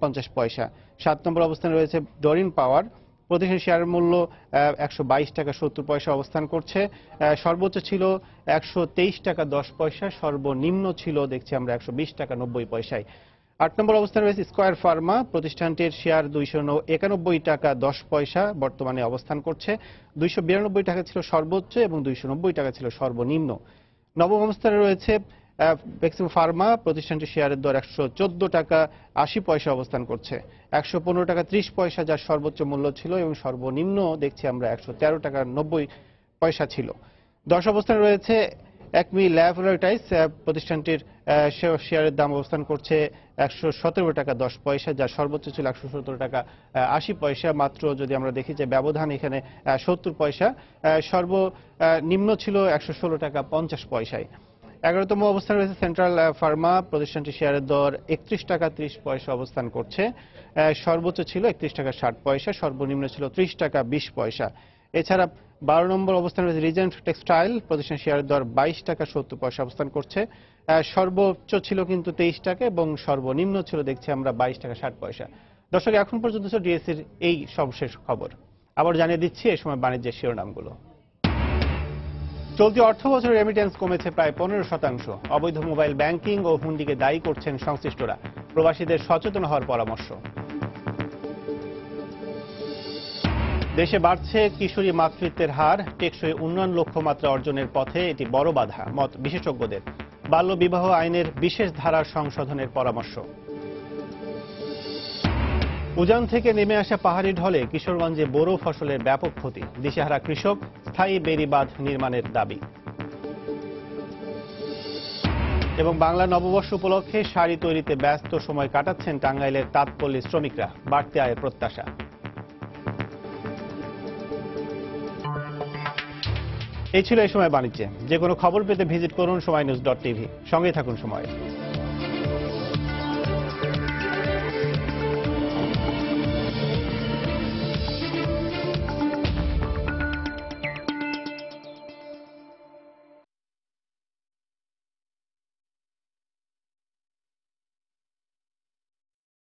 50 পয়সা। 7 নম্বর অবস্থানে রয়েছে ডরিন পাওয়ার। প্রতিষ্ঠান শেয়ারের মূল্য 122 টাকা 70 পয়সা অবস্থান করছে, সর্বোচ্চ ছিল 123 টাকা 10 পয়সা, সর্বনিম্ন ছিল দেখছি আমরা 120 টাকা 90 পয়সায়। 8 নম্বর অবস্থানে রয়েছে স্কয়ার ফার্মা। প্রতিষ্ঠানটির শেয়ার 291 টাকা 10 পয়সা বর্তমানে অবস্থান করছে, 292 টাকা ছিল সর্বোচ্চ এবং 290 টাকা ছিল সর্বনিম্ন। নবম অবস্থানে রয়েছে বেক্সিম ফার্মা। প্রতিষ্ঠানটির শেয়ারের দর 114 টাকা 80 পয়সা অবস্থান করছে, 115 টাকা 30 পয়সা যার সর্বোচ্চ মূল্য ছিল এবং সর্বনিম্ন দেখছি আমরা 113 টাকা 90 পয়সা ছিল। 10 অবস্থানে রয়েছে একমি ল্যাবরেটরিজ। প্রতিষ্ঠানটির শেয়ারের দাম অবস্থান করছে 117 টাকা 10 পয়সা, যার সর্বোচ্চ ছিল 117 টাকা 80 পয়সা, মাত্র যদি আমরা দেখি যে ব্যবধান এখানে 70 পয়সা, সর্বনিম্ন ছিল 116 টাকা 50 পয়সায়। 11তম অবস্থানে রয়েছে সেন্ট্রাল ফার্মা। প্রতিষ্ঠানটি শেয়ারের দর 31 টাকা 30 পয়সা অবস্থান করছে, সর্বোচ্চ ছিল 31 টাকা 60 পয়সা, সর্বনিম্ন ছিল 30 টাকা 20 পয়সা। এছাড়া 12 নম্বর অবস্থানে রয়েছে রিজেন্ট টেক্সটাইল। প্রতিষ্ঠান শেয়ারের দর 22 টাকা 70 পয়সা অবস্থান করছে, সর্বোচ্চ ছিল কিন্তু 23 টাকা এবং সর্বনিম্ন ছিল দেখছি আমরা 22 টাকা 60 পয়সা। দর্শক, এখন পর্যন্ত ডিএসসির এই সর্বশেষ খবর। আবার জানিয়ে দিচ্ছি এই সময় বাণিজ্যের শিরোনামগুলো। চলতি অর্থ বছরের রেমিটেন্স কমেছে প্রায় 15%। অবৈধ মোবাইল ব্যাংকিং ও হুন্ডিকে দায়ী করছেন সংশ্লিষ্টরা। প্রবাসীদের সচেতন হওয়ার পরামর্শ। দেশে বাড়ছে কিশোরী মাতৃত্বের হার, টেকসই উন্নয়ন লক্ষ্যমাত্রা অর্জনের পথে এটি বড় বাধা মত বিশেষজ্ঞদের। বাল্য বিবাহ আইনের বিশেষ ধারার সংশোধনের পরামর্শ। উজান থেকে নেমে আসা পাহাড়ি ঢলে কিশোরগঞ্জে বোরো ফসলের ব্যাপক ক্ষতি, দিশেহারা কৃষক, স্থায়ী বেড়িবাঁধ নির্মাণের দাবি। এবং বাংলা নববর্ষ উপলক্ষে শাড়ি তৈরিতে ব্যস্ত সময় কাটাচ্ছেন টাঙ্গাইলের তাঁতপল্লী শ্রমিকরা, বাড়তি আয়ের প্রত্যাশা। এই ছিল এই সময় বাণিজ্যে। যে কোনো খবর পেতে ভিজিট করুন সময়নিউজ.tv। সঙ্গেই থাকুন সময়।